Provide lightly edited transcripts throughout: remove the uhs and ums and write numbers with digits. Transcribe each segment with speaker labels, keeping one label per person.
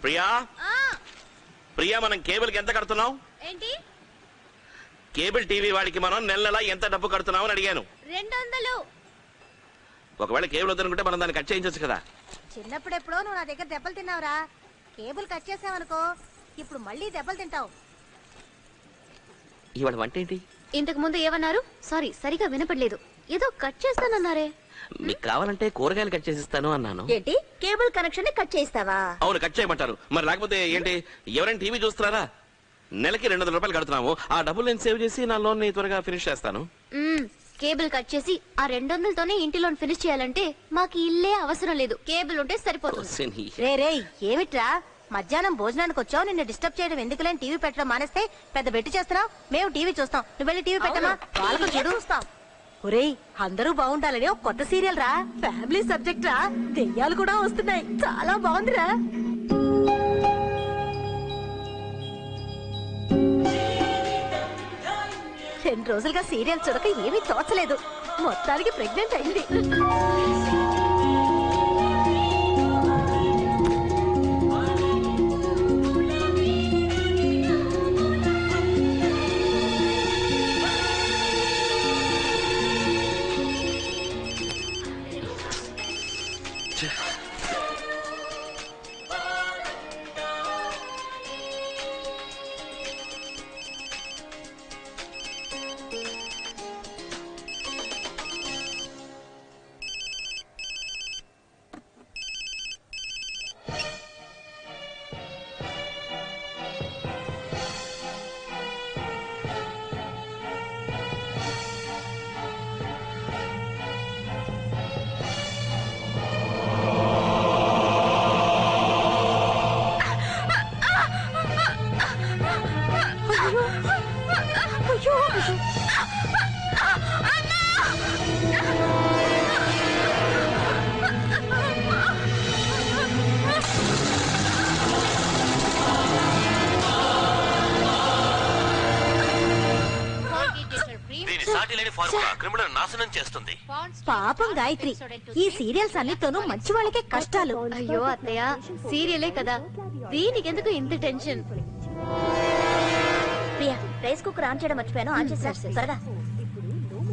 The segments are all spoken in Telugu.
Speaker 1: ప్రియా ప్రియా మనం కేబుల్ కి ఎంత కడుతున్నాం?
Speaker 2: ఏంటి?
Speaker 1: కేబుల్ టీవీ వాడికి మనం నెల ఎంత డబ్బు కడుతున్నాం అని అడిగాను.
Speaker 2: 200.
Speaker 1: ఒకవేళ కేబుల్ వద్దనుకుంటే మనం దాన్ని కట్ చేయించచ్చు కదా.
Speaker 3: చిన్నప్పుడు ఎప్పుడో నువ్వు నా దగ్గర దెబ్బలు తిన్నావురా. కేబుల్ కట్ చేసావనుకో ఇప్పుడు మళ్ళీ దెబ్బలు తింటావు.
Speaker 1: ఇవాళ వంట ఏంటి?
Speaker 2: ఇంతకు ముందు ఏమన్నారు? సారీ, సరిగా వినపడలేదు. ఏదో కట్ చేస్తానన్నారే.
Speaker 1: మీకు కావాలంటే కూరగాయలు కట్ చేసిస్తాను అన్నాను.
Speaker 3: ఏంటి? కేబుల్ కనెక్షన్ కట్ చేస్తావా?
Speaker 1: అవును, కట్ చేయమంటారు. మరి లేకపోతే ఏంటి? ఎవరైనా టీవీ చూస్తున్నారా? నెలకి 200 రూపాయలు కడుతున్నాము. ఆ డబ్బులు నేను సేవ్ చేసి నా లోన్ ని త్వరగా ఫినిష్ చేస్తాను.
Speaker 2: కేబుల్ కట్ చేసి ఆ 200తోనే ఇంటి లోన్ ఫినిష్ చేయాలంటే మాకు ఇల్లే అవసరం లేదు. కేబుల్ ఉంటే సరిపోతుంది.
Speaker 3: రే ఏమిట్రా మధ్యాహ్నం భోజనానికి వచ్చావు? నిన్ను డిస్టర్బ్ చేయడం ఎందుకులేని టీవీ పెట్టడం మానేస్తే పెద్ద బెట్టి చేస్తున్నావు. మేము టీవీ చూస్తాం, నువ్వు వెళ్ళి టీవీ పెట్టమా. వాళ్ళకు చెడు చూస్తాం. ఒరేయ్, అందరూ బాగుండాలని ఒక కొత్త సీరియల్ రా, ఫ్యామిలీ సబ్జెక్ట్ రా, దెయ్యాలు కూడా వస్తున్నాయి. చాలా బాగుందిరా. రెండు రోజులుగా సీరియల్ చూడక ఏమీ తోచలేదు. మొత్తానికి ప్రెగ్నెంట్ అయింది. పాపం గాయత్రి, ఈ సీరియల్స్ అన్నిటితోనూ మంచి వాళ్ళకే కష్టాలు.
Speaker 2: అయ్యో అత్తయ్య, సీరియలే కదా, దీనికి ఎందుకు ఇంత tension?
Speaker 3: Priya, rice cooker on చేయడం మర్చిపోయాను. ఆన్ చేసి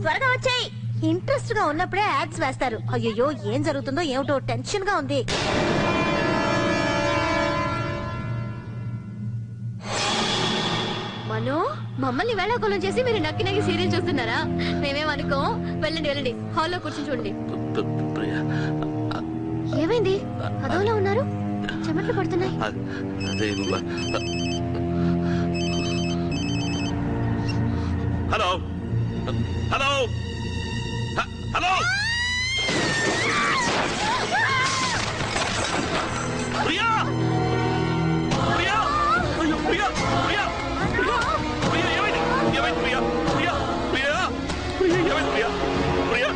Speaker 3: త్వరగా వచ్చాయి. ఇంట్రెస్ట్ గా ఉన్నప్పుడే యాడ్స్ వేస్తారు. అయ్యో, ఏం జరుగుతుందో ఏమిటో టెన్షన్ గా ఉంది.
Speaker 2: మనో, మమ్మల్ని వేళాకోళం చేసి మీరు నక్కి నక్కి సీరియల్ చూస్తున్నారా? మేమేమనుకో. వెళ్ళండి వెళ్ళండి, హాల్లో కూర్చొని చూడండి. ఏమైంది? అదోలా ఉన్నారు, చెమట్లు పడుతున్నాయి.
Speaker 1: Hello hello hello, Priya Priya, అయ్యో ప్రియా ప్రియా ప్రియా, ఏమైంది? ఏమైంది ప్రియా? ప్రియా ప్రియా ప్రియా, ఏమైంది ప్రియా? ప్రియా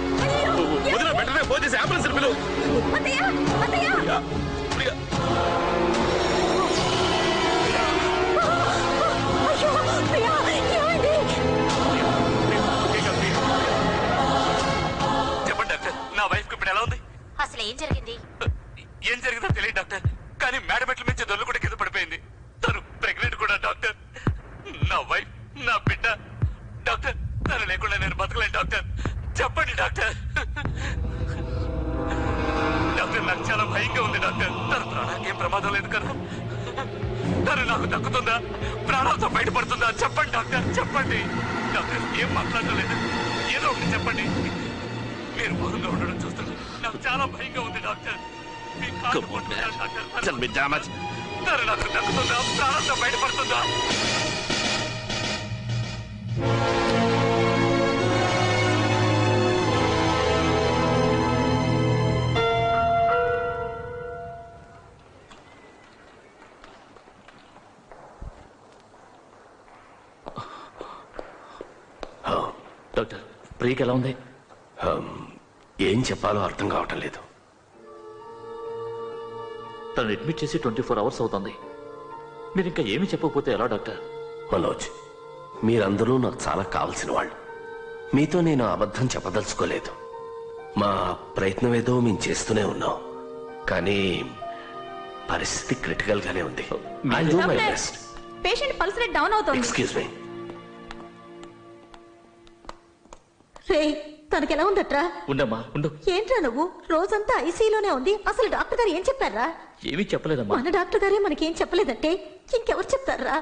Speaker 1: వదిన, వెంటనే ఫోన్ చేసి అంబులెన్స్ పిలువు. ప్రియా ప్రియా, చెప్పండి డాక్టర్, నా వైఫ్ కి ఇప్పుడు ఎలా ఉంది?
Speaker 3: అసలు ఏం జరిగింది?
Speaker 1: ఏం జరిగిందో తెలియదు డాక్టర్, కానీ మేడ మెట్ల మించి దొల్లు కూడా కింద పడిపోయింది. తను ప్రెగ్నెంట్ కూడా డాక్టర్. నా వైఫ్, నా బిడ్డ డాక్టర్. తను లేకుండా నేను బతకలేను డాక్టర్. చెప్పండి డాక్టర్. డాక్టర్, నాకు చాలా భయంగా ఉంది డాక్టర్. తన ప్రాణానికి ఏం ప్రమాదం లేదు కదా? తను నాకు దక్కుతుందా? ప్రాణాలతో బయటపడుతుందా? చెప్పండి డాక్టర్, చెప్పండి డాక్టర్. ఏం మాట్లాడలేదు, ఏదో ఒకటి చెప్పండి. మీరు మౌనంగా ఉండడం చూస్తాను, నాకు చాలా భయంగా ఉంది డాక్టర్. తను నాకు దక్కుతుందా? ప్రాణాలతో బయటపడుతుందా?
Speaker 4: డాక్టర్, ప్రియకి ఎలా ఉంది?
Speaker 5: ఏం చెప్పాలో అర్థం కావటం లేదు.
Speaker 4: తను అడ్మిట్ చేసి 24 అవర్స్ అవుతుంది. మీరు ఇంకా ఏమి చెప్పకపోతే ఎలా డాక్టర్?
Speaker 5: మనోజ్, మీరందరూ నాకు చాలా కావలసిన వాళ్ళు. మీతో నేను అబద్ధం చెప్పదలుచుకోలేదు. మా ప్రయత్నం ఏదో మేము చేస్తూనే ఉన్నాం. కానీ పరిస్థితి క్రిటికల్ గానే ఉంది. I'll do my best.
Speaker 3: Patient pulse rate down అవుతోంది.
Speaker 5: Excuse me.
Speaker 3: రే తనకి ఎలా ఉందట్రా?
Speaker 4: ఉండమ్మా ఉండు.
Speaker 3: ఏంట్రా నువ్వు రోజంతా ఐసీలోనే ఉంది. అసలు డాక్టర్ గారు ఏం చెప్పారా?
Speaker 4: ఏమీ చెప్పలేదమ్మా.
Speaker 3: మన డాక్టర్ గారే మనకేం చెప్పలేదంటే ఇంకెవరు చెప్తారా?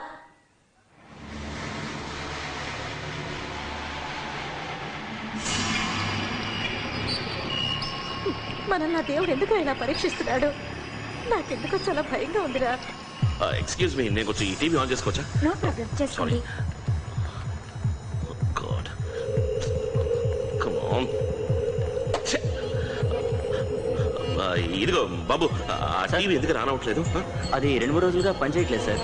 Speaker 3: మనల్ని నా దేవుడు ఎందుకు ఇలా పరీక్షిస్తున్నాడు? నాకెందుకో చాలా భయంగా ఉందిరా.
Speaker 5: ఎక్స్క్యూజ్ మీ, నేను కొంచెం ఈ టీవీ ఆన్ చేసుకోవచ్చా?
Speaker 2: నో ప్రాబ్లం, చేసుకోండి.
Speaker 5: God come on. ఇదిగో బాబు, ఆ టీవీ ఎందుకు రాన్ అవ్వట్లేదు?
Speaker 6: అది 2-3 రోజులుగా పనిచేయట్లేదు సార్.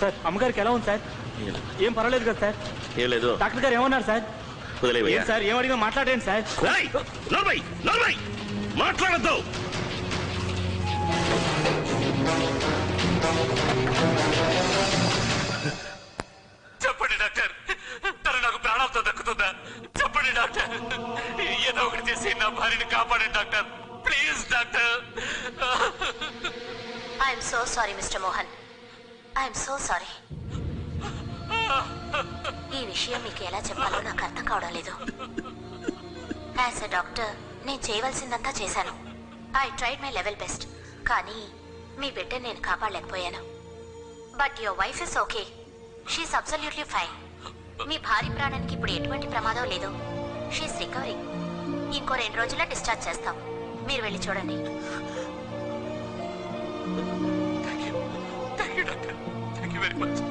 Speaker 6: సార్ అమ్మగారికి ఎలా ఉంది సార్? ఏం పర్వాలేదు కదా సార్?
Speaker 5: ఏం లేదు.
Speaker 6: డాక్టర్ గారు ఏమన్నారు సార్?
Speaker 5: వదిలేవయ్యా.
Speaker 6: సార్ ఏం అడిగినా మాట్లాడండి సార్.
Speaker 5: మాట్లాడద్దు.
Speaker 1: చెప్పండి డాక్టర్, తను నాకు ప్రాణాలతో దక్కుతుందా? చెప్పండి డాక్టర్, ఏదో ఒకటి చేసి నా భార్యని కాపాడండి doctor, please doctor.
Speaker 3: I'm so sorry mister Mohan, I'm so sorry. ఈ విషయం మీకు ఎలా చెప్పాలో నాకు అర్థం కావడం లేదు. యాజ్ ఎ డాక్టర్ నేను చేయవలసిందంతా చేశాను. I tried my level best. కానీ మీ బిడ్డని నేను కాపాడలేకపోయాను. But your wife is okay, she's absolutely fine. మీ భార్య ప్రాణానికి ఇప్పుడు ఎటువంటి ప్రమాదం లేదు. She's recovering. ఇంకో 2 రోజుల్లో డిశ్చార్జ్ చేస్తాం. మీరు వెళ్ళి చూడండి.
Speaker 1: Thank you doctor, thank you very much.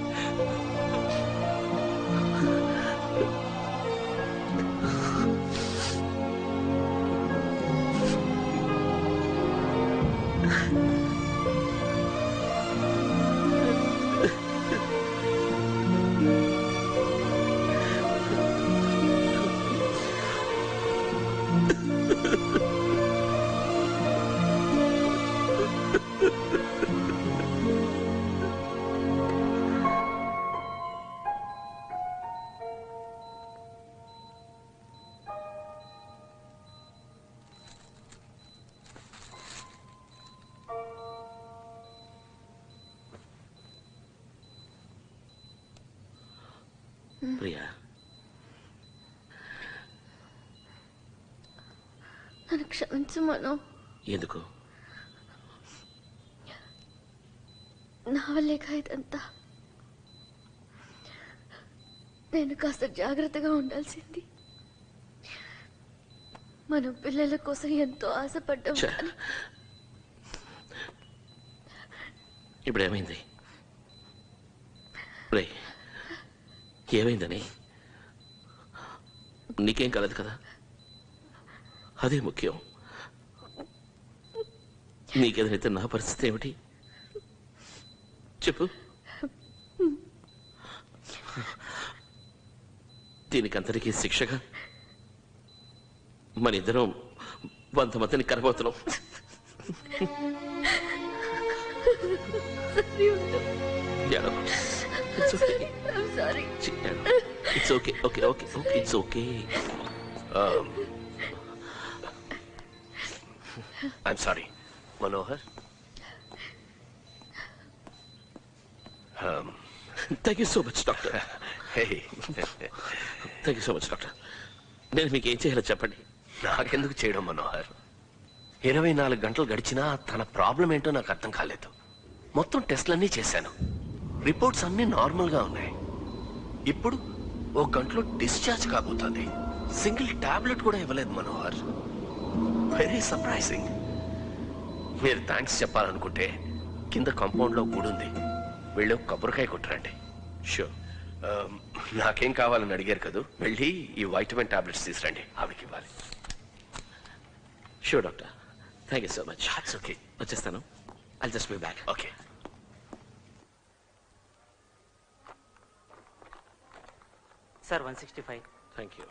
Speaker 5: Priya,
Speaker 2: నన్ను క్షమించు మనో.
Speaker 5: ఎందుకు?
Speaker 2: నా వల్లేగా ఇదంతా. నేను కాస్త జాగ్రత్తగా ఉండాల్సింది. మనం పిల్లల కోసం ఎంతో ఆశపడ్డాం.
Speaker 5: ఇప్పుడు ఏమైంది? ఏమైందని? నీకేం కలదు కదా, అదే ముఖ్యం. నీకేదైతే నా పరిస్థితి ఏమిటి చెప్పు. దీనికంతటికీ శిక్షగా మన ఇద్దరం 100 మందిని కనబోతున్నాం. It's okay. It's okay. I'm sorry, Manohar. Thank you so much, doctor. Hey. Thank you so much, doctor. నేను మీకు ఏం చేయాలో చెప్పండి. నాకెందుకు చేయడం మనోహర్? 24 గంటలు గడిచినా తన ప్రాబ్లం ఏంటో నాకు అర్థం కాలేదు. మొత్తం టెస్ట్లన్నీ చేశాను, రిపోర్ట్స్ అన్నీ నార్మల్గా ఉన్నాయి. ఇప్పుడు 1 గంటలో డిశ్చార్జ్ కాబోతుంది. సింగిల్ టాబ్లెట్ కూడా ఇవ్వలేదు మనోహర్. Very surprising. మీరు థ్యాంక్స్ చెప్పాలనుకుంటే కింద కాంపౌండ్ లో గుడి ఉంది, వెళ్ళి కొబ్బరికాయ కొట్టరండి. షూర్. నాకేం కావాలని అడిగారు కదా, వెళ్ళి ఈ వైటమిన్ టాబ్లెట్స్ తీసురండి, ఆవిడకి ఇవ్వాలి.
Speaker 4: Sure doctor, thank you so much.
Speaker 5: That's okay.
Speaker 4: వచ్చేస్తాను. I'll just be back.
Speaker 5: Okay.
Speaker 6: Sir 165.
Speaker 5: Thank you.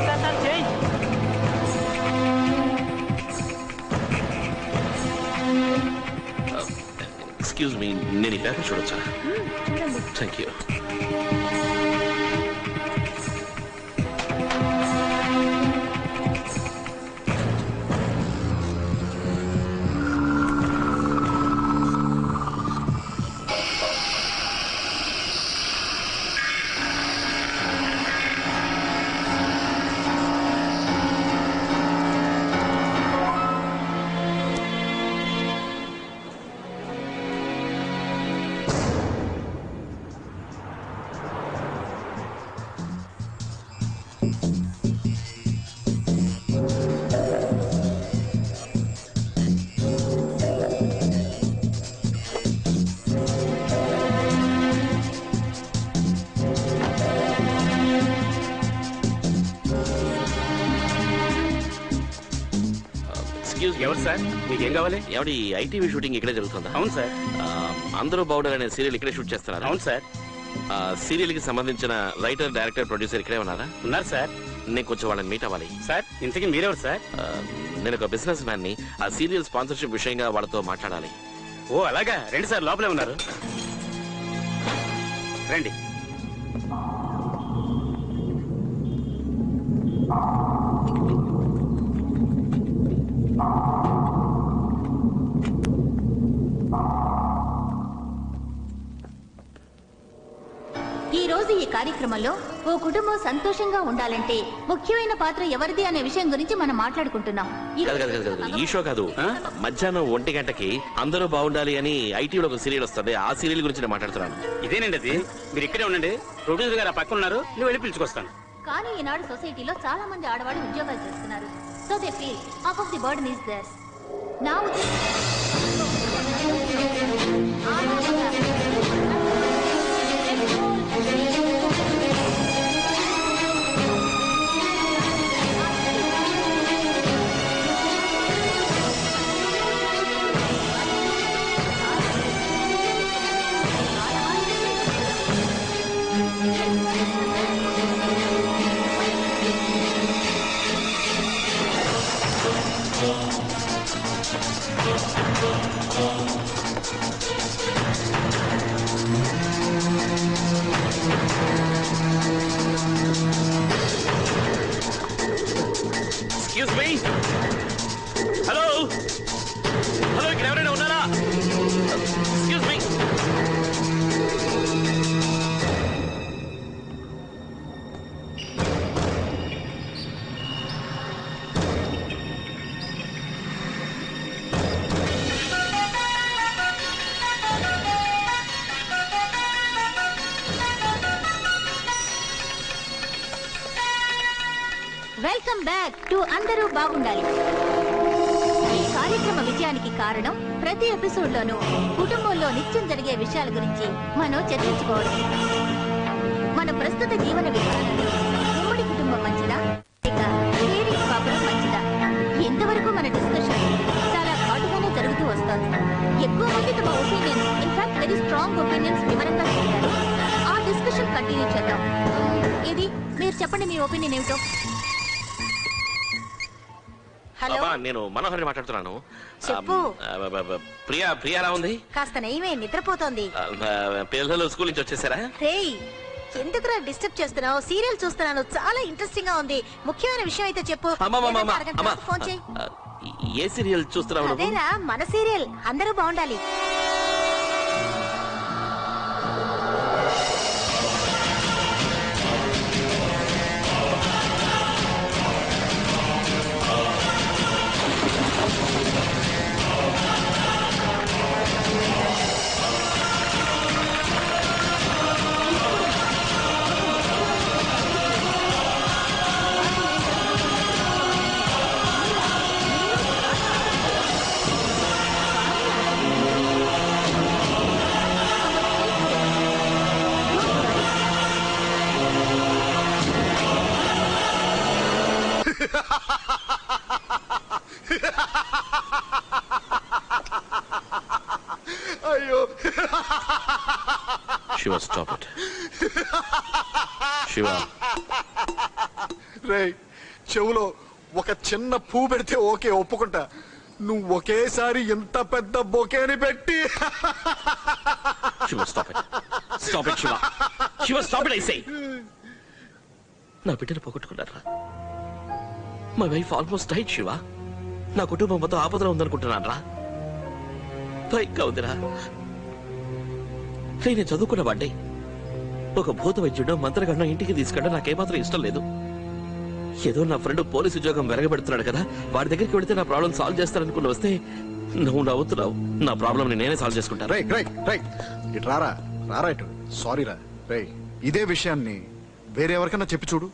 Speaker 6: Sir change.
Speaker 5: Excuse me, నేను ఈ పేపర్ చూడొచ్చా?
Speaker 2: చూడండి.
Speaker 5: Thank you.
Speaker 6: ఎవరు సార్, మీకేం కావాలి?
Speaker 5: ఎవడి ఐటీవీ షూటింగ్ ఇక్కడే జరుగుతుందా?
Speaker 6: అవును సార్.
Speaker 5: అందరూ బాగుండాలి అనే సీరియల్ ఇక్కడే షూట్ చేస్తున్నారు.
Speaker 6: అవును సార్.
Speaker 5: సీరియల్ కి సంబంధించిన రైటర్, డైరెక్టర్, ప్రొడ్యూసర్ ఇక్కడే ఉన్నారా?
Speaker 6: ఉన్నారు సార్.
Speaker 5: నేను కొంచెం వాళ్ళని మీట్ అవ్వాలి.
Speaker 6: సార్ ఇంతకీ మీరెవరు సార్?
Speaker 5: నేను ఒక బిజినెస్ మ్యాన్ ని. ఆ సీరియల్ స్పాన్సర్షిప్ విషయంగా వాళ్ళతో మాట్లాడాలి.
Speaker 6: ఓ అలాగా, రండి సార్, లోపలే ఉన్నారు, రండి.
Speaker 2: ఈ రోజు ఈ కార్యక్రమంలో ఓ కుటుంబం సంతోషంగా ఉండాలంటే ముఖ్యమైన పాత్ర ఎవరిది అనే విషయం గురించి మనం మాట్లాడుకుంటున్నాం.
Speaker 5: ఈ షో కాదు, మధ్యాహ్నం 1 గంటకి అందరూ బాగుండాలి అని ఐటీవీలో ఒక సీరియల్ వస్తుంది. ఆ సీరియల్ గురించి నేను మాట్లాడుతున్నాను.
Speaker 6: ఇదేనండి అది. మీరు ఇక్కడే ఉండండి, ప్రొడ్యూసర్ గారు ఆ పక్కన ఉన్నారు, నువ్వు వెళ్ళి పిలుచుకొస్తాను.
Speaker 2: కానీ ఈనాడు సొసైటీలో చాలా మంది ఆడవాళ్ళు ఉద్యోగాలు చేస్తున్నారు. So they feel half of the burden is దర్స్. నా
Speaker 5: ఎక్స్క్యూజ్ మీ. హలో హలో, ఇక్కడ ఎవరైనా ఉన్నారా? Excuse me.
Speaker 2: Welcome back to అందరూ బాగుండాలి. ఈ కార్యక్రమ విజయానికి కారణం ప్రతి ఎపిసోడ్ లోనూ కుటుంబంలో నిత్యం జరిగే విషయాల గురించి మనం చర్చించుకోవడం. మన ప్రస్తుత జీవన విధానంలో ఉమ్మడి కుటుంబం మంచిదా లేక షేరింగ్ కాపురం మంచిదా? ఎంతవరకు మన డిస్కషన్ చాలా ఘాటుగానే జరుగుతూ వస్తోంది. ఎక్కువ మంది తమ opinion, in fact very strong opinions వివరంగా చెప్పారు. ఆ డిస్కషన్ కంటిన్యూ చేద్దాం. ఇది మీరు చెప్పండి, మీ ఒపీనియన్ ఏమిటో.
Speaker 3: హలో,
Speaker 5: నేను మనోహర్ని మాట్లాడుతున్నాను.
Speaker 3: చెప్పు.
Speaker 5: ప్రియా ఎలా ఉంది?
Speaker 3: కాస్త నయమే, నిద్రపోతోంది.
Speaker 5: పిల్లలు స్కూల్ నుంచి వచ్చేసారా?
Speaker 3: రేయ్, ఎందుకురా డిస్టర్బ్ చేస్తున్నావు? సీరియల్ చూస్తున్నాను, చాలా ఇంట్రెస్టింగ్ గా ఉంది. ముఖ్యమైన విషయం అయితే చెప్పు. లేదంటే అరగంట తర్వాత ఫోన్ చేయి.
Speaker 5: ఏ సీరియల్ చూస్తున్నావు నువ్వు?
Speaker 3: అదేరా మన సీరియల్ అందరూ బాగుండాలి.
Speaker 7: అయ్యో
Speaker 5: శివ స్టాప్ ఇట్. శివ
Speaker 7: రే, చెవులో ఒక చిన్న పువ్వు పెడితే ఓకే ఒప్పుకుంటా. నువ్వు ఒకేసారి ఎంత పెద్ద బొకేని పెట్టి
Speaker 5: Shiva stop it. Stop it Shiva. Shiva stop it I say. నా బిడ్డను పోగొట్టుకున్నారా? My wife almost died Shiva. నా కుటుంబం మొత్తం ఆపదలో ఉందనుకుంటున్నాను రా. భయంగా ఉందిరా. నేను చదువుకున్న వాడ్డే. ఒక భూత వైద్యుడు మంత్రగండం ఇంటికి తీసుకెళ్ళడం నాకేమాత్రం ఇష్టం లేదు. ఏదో నా ఫ్రెండ్ పోలీసు ఉద్యోగం వెరగబెడుతున్నాడు కదా, వాడి దగ్గరికి వెళితే నా ప్రాబ్లం సాల్వ్ చేస్తారనుకుని వస్తే నువ్వు నవ్వుతున్నావు. నా ప్రాబ్లం నేనే సాల్వ్ చేసుకుంటాను.
Speaker 7: రైట్ రైట్ రైట్ ఇటు రారా రారా ఇటు. సారీ రా. రే, ఇదే విషయాన్ని వేరే ఎవరికైనా చెప్పి చూడు,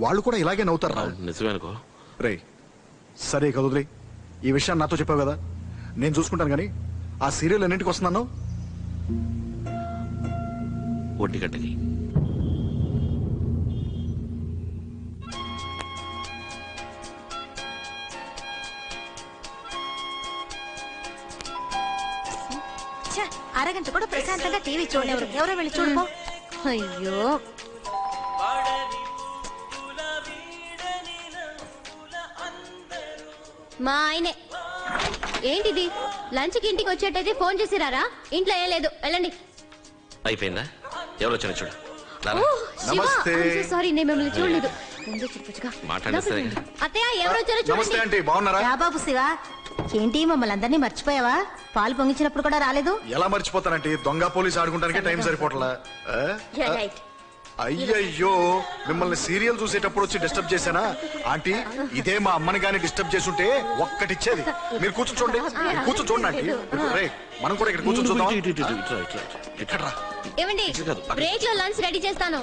Speaker 7: వాళ్ళు కూడా ఇలాగే నవ్వుతారు రా.
Speaker 5: నిజమే అనుకో.
Speaker 7: రే సరే కదులే, ఈ విషయాన్ని నాతో చెప్పావు కదా, నేను చూసుకుంటాను. కానీ ఆ సీరియల్ ఎన్నింటికి వస్తున్నాను?
Speaker 5: 1 గంటకి.
Speaker 3: ఛ, అరగంట కూడా ప్రశాంతంగా టీవీ చూడలేరు. ఎవరో వెళ్ళి చూడుకో. అయ్యో,
Speaker 2: మా ఆయనే. ఏంటిది? లంచ్ కి ఇంటికి వచ్చేటైతే ఫోన్ చేసిరారా? ఇంట్లో ఏం లేదు, వెళ్ళండి.
Speaker 5: అయిపోయిందా? ఎవరు వచ్చారో చూడు.
Speaker 7: నమస్తే.
Speaker 2: సారీ, నేను మిమ్మల్ని చూడలేదు. ముందే చెప్పొచ్చుగా.
Speaker 5: మాట్లాడేస్తే
Speaker 2: అత్తయ్య, ఎవరు వచ్చారో
Speaker 7: నమస్తే
Speaker 2: చూడండి.
Speaker 7: ఆంటీ, బాగున్నారా?
Speaker 3: రా బాబు శివ. ఏంటి మమ్మల్ని అందరినీ మర్చిపోయావా? పాలు పొంగించినప్పుడు కూడా రాలేదు.
Speaker 7: ఎలా మర్చిపోతానంటే దొంగ పోలీస్ ఆడుకుంటానికే టైం సరిపోవట్లా. అయ్యయ్యో, మిమ్మల్ని సీరియల్ చూసేటప్పుడు వచ్చి డిస్టర్బ్ చేశానా ఆంటీ? ఇదే మా అమ్మని గానీ డిస్టర్బ్ చేస్తుంటే ఒక్కటిచ్చేది. మీరు కూర్చొని చూడండి, మీరు కూర్చొని చూడండి ఆంటీ. రే, మనం కూడా ఇక్కడ కూర్చొని చూద్దాం.
Speaker 5: ఇటు, ఇటు, ఇటు, ఇటు, ఇటు, ఇటు.
Speaker 7: ఇక్కడ రా.
Speaker 2: ఏమండి, బ్రేక్ లో లంచ్ రెడీ చేస్తాను.